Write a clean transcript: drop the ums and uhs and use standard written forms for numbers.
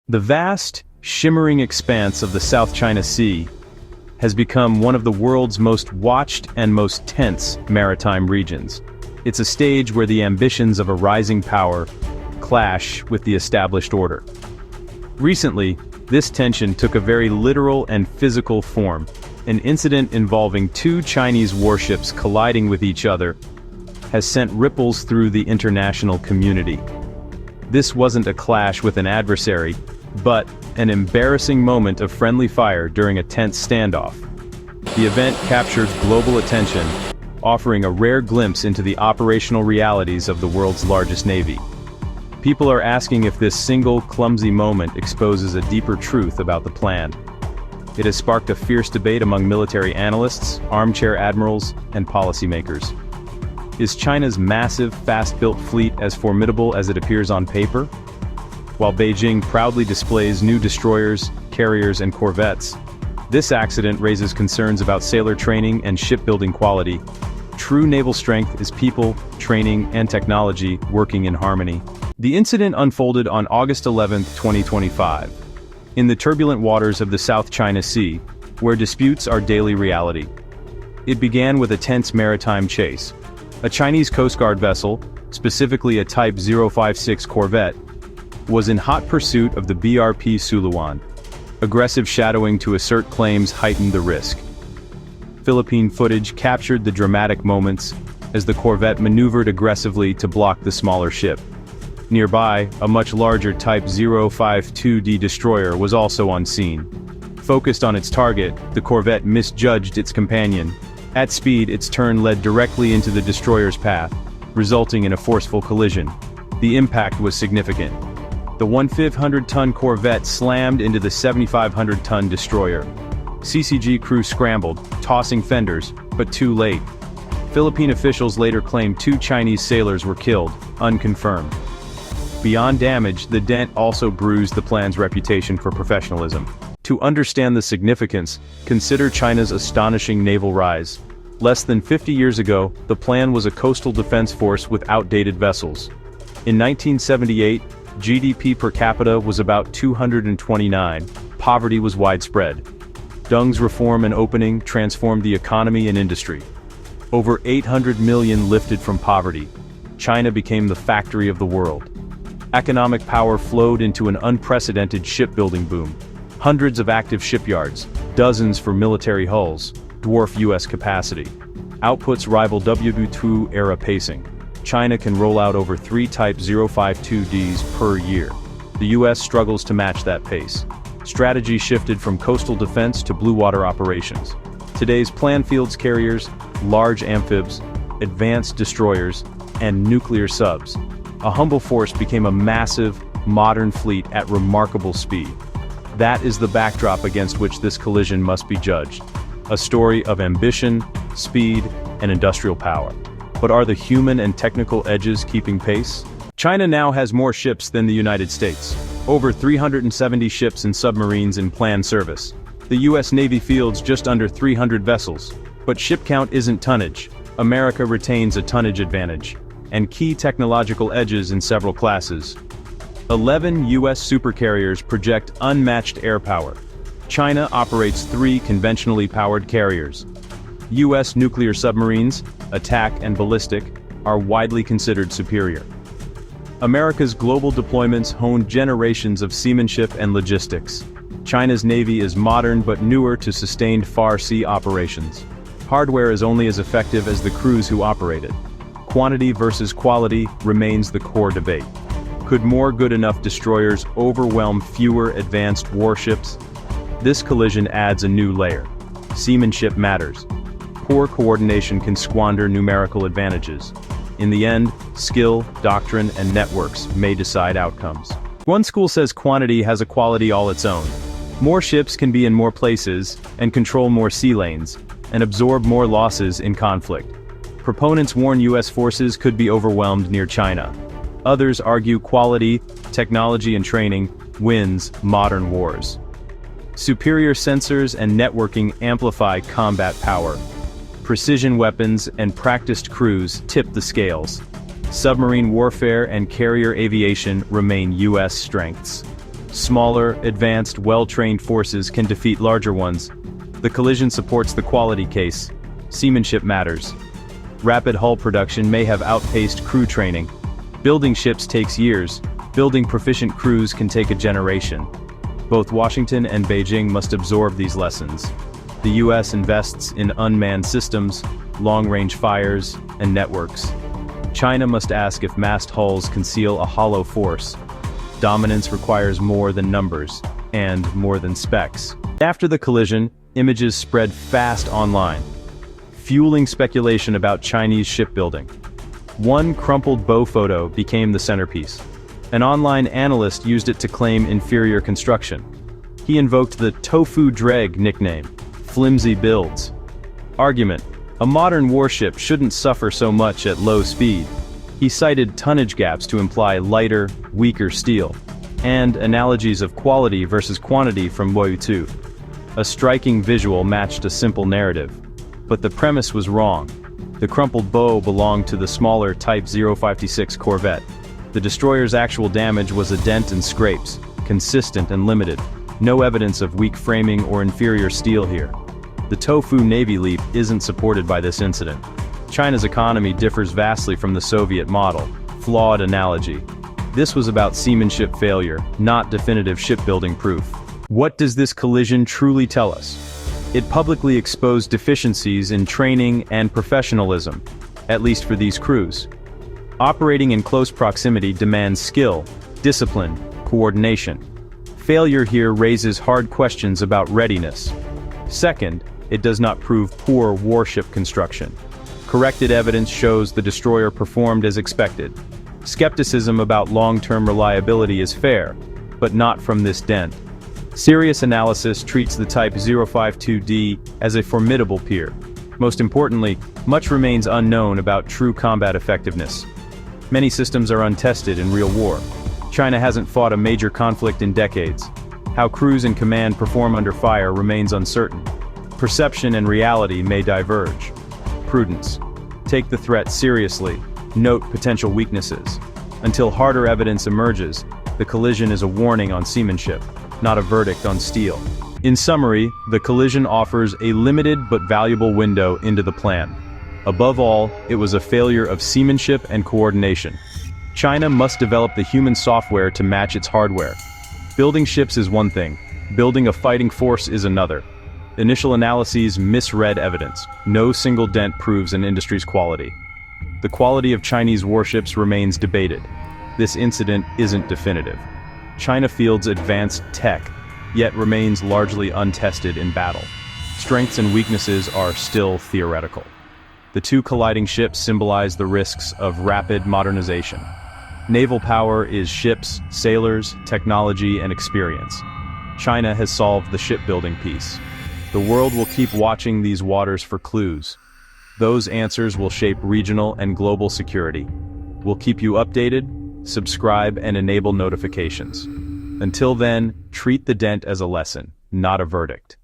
The vast, shimmering expanse of the South China Sea has become one of the world's most watched and most tense maritime regions. It's a stage where the ambitions of a rising power clash with the established order. Recently, this tension took a very literal and physical form. An incident involving two Chinese warships colliding with each other has sent ripples through the international community. This wasn't a clash with an adversary, but an embarrassing moment of friendly fire during a tense standoff. The event captured global attention, offering a rare glimpse into the operational realities of the world's largest navy. People are asking if this single, clumsy moment exposes a deeper truth about the plan. It has sparked a fierce debate among military analysts, armchair admirals, and policymakers. Is China's massive, fast-built fleet as formidable as it appears on paper? While Beijing proudly displays new destroyers, carriers, and corvettes, this accident raises concerns about sailor training and shipbuilding quality. True naval strength is people, training, and technology working in harmony. The incident unfolded on August 11, 2025, in the turbulent waters of the South China Sea, where disputes are daily reality. It began with a tense maritime chase. A Chinese Coast Guard vessel, specifically a Type 056 corvette, was in hot pursuit of the BRP Suluan. Aggressive shadowing to assert claims heightened the risk. Philippine footage captured the dramatic moments as the corvette maneuvered aggressively to block the smaller ship. Nearby, a much larger Type 052D destroyer was also on scene. Focused on its target, the corvette misjudged its companion. At speed, its turn led directly into the destroyer's path, resulting in a forceful collision. The impact was significant. The 1,500-ton corvette slammed into the 7,500-ton destroyer. CCG crew scrambled, tossing fenders, but too late. Philippine officials later claimed 2 Chinese sailors were killed, unconfirmed. Beyond damage, the Dent also bruised the plan's reputation for professionalism. To understand the significance, consider China's astonishing naval rise. Less than 50 years ago, the plan was a coastal defense force with outdated vessels. In 1978, GDP per capita was about 229. Poverty was widespread. Deng's reform and opening transformed the economy and industry. Over 800 million lifted from poverty. China became the factory of the world. Economic power flowed into an unprecedented shipbuilding boom. Hundreds of active shipyards, dozens for military hulls, dwarf U.S. capacity. Outputs rival WW2-era pacing. China can roll out over 3 Type 052Ds per year. The U.S. struggles to match that pace. Strategy shifted from coastal defense to blue water operations. Today's plan fields carriers, large amphibs, advanced destroyers, and nuclear subs. A humble force became a massive, modern fleet at remarkable speed. That is the backdrop against which this collision must be judged. A story of ambition, speed, and industrial power. But are the human and technical edges keeping pace? China now has more ships than the United States. Over 370 ships and submarines in planned service. The U.S. Navy fields just under 300 vessels. But ship count isn't tonnage. America retains a tonnage advantage, and key technological edges in several classes. 11 U.S. supercarriers project unmatched air power. China operates 3 conventionally powered carriers. U.S. nuclear submarines, attack and ballistic, are widely considered superior. America's global deployments honed generations of seamanship and logistics. China's Navy is modern but newer to sustained far-sea operations. Hardware is only as effective as the crews who operate it. Quantity versus quality remains the core debate. Could more good-enough destroyers overwhelm fewer advanced warships? This collision adds a new layer. Seamanship matters. Poor coordination can squander numerical advantages. In the end, skill, doctrine, and networks may decide outcomes. One school says quantity has a quality all its own. More ships can be in more places, and control more sea lanes, and absorb more losses in conflict. Proponents warn U.S. forces could be overwhelmed near China. Others argue quality, technology and training wins modern wars. Superior sensors and networking amplify combat power. Precision weapons and practiced crews tip the scales. Submarine warfare and carrier aviation remain U.S. strengths. Smaller, advanced, well-trained forces can defeat larger ones. The collision supports the quality case. Seamanship matters. Rapid hull production may have outpaced crew training. Building ships takes years. Building proficient crews can take a generation. Both Washington and Beijing must absorb these lessons. The US invests in unmanned systems, long-range fires, and networks. China must ask if massed hulls conceal a hollow force. Dominance requires more than numbers, and more than specs. After the collision, images spread fast online, fueling speculation about Chinese shipbuilding. One crumpled bow photo became the centerpiece. An online analyst used it to claim inferior construction. He invoked the tofu dreg nickname, flimsy builds. Argument: a modern warship shouldn't suffer so much at low speed. He cited tonnage gaps to imply lighter, weaker steel, and analogies of quality versus quantity from Wu. A striking visual matched a simple narrative. But the premise was wrong. The crumpled bow belonged to the smaller Type 056 corvette. The destroyer's actual damage was a dent and scrapes, consistent and limited. No evidence of weak framing or inferior steel here. The tofu Navy leap isn't supported by this incident. China's economy differs vastly from the Soviet model. Flawed analogy. This was about seamanship failure, not definitive shipbuilding proof. What does this collision truly tell us? It publicly exposed deficiencies in training and professionalism, at least for these crews. Operating in close proximity demands skill, discipline, coordination. Failure here raises hard questions about readiness. Second, it does not prove poor warship construction. Corrected evidence shows the destroyer performed as expected. Skepticism about long-term reliability is fair, but not from this dent. Serious analysis treats the Type 052D as a formidable peer. Most importantly, much remains unknown about true combat effectiveness. Many systems are untested in real war. China hasn't fought a major conflict in decades. How crews and command perform under fire remains uncertain. Perception and reality may diverge. Prudence. Take the threat seriously. Note potential weaknesses. Until harder evidence emerges, the collision is a warning on seamanship, not a verdict on steel. In summary, the collision offers a limited but valuable window into the plan. Above all, it was a failure of seamanship and coordination. China must develop the human software to match its hardware. Building ships is one thing, building a fighting force is another. Initial analyses misread evidence. No single dent proves an industry's quality. The quality of Chinese warships remains debated. This incident isn't definitive. China fields advanced tech, yet remains largely untested in battle. Strengths and weaknesses are still theoretical. The two colliding ships symbolize the risks of rapid modernization. Naval power is ships, sailors, technology, and experience. China has solved the shipbuilding piece. The world will keep watching these waters for clues. Those answers will shape regional and global security. We'll keep you updated, subscribe, and enable notifications. Until then, treat the dent as a lesson, not a verdict.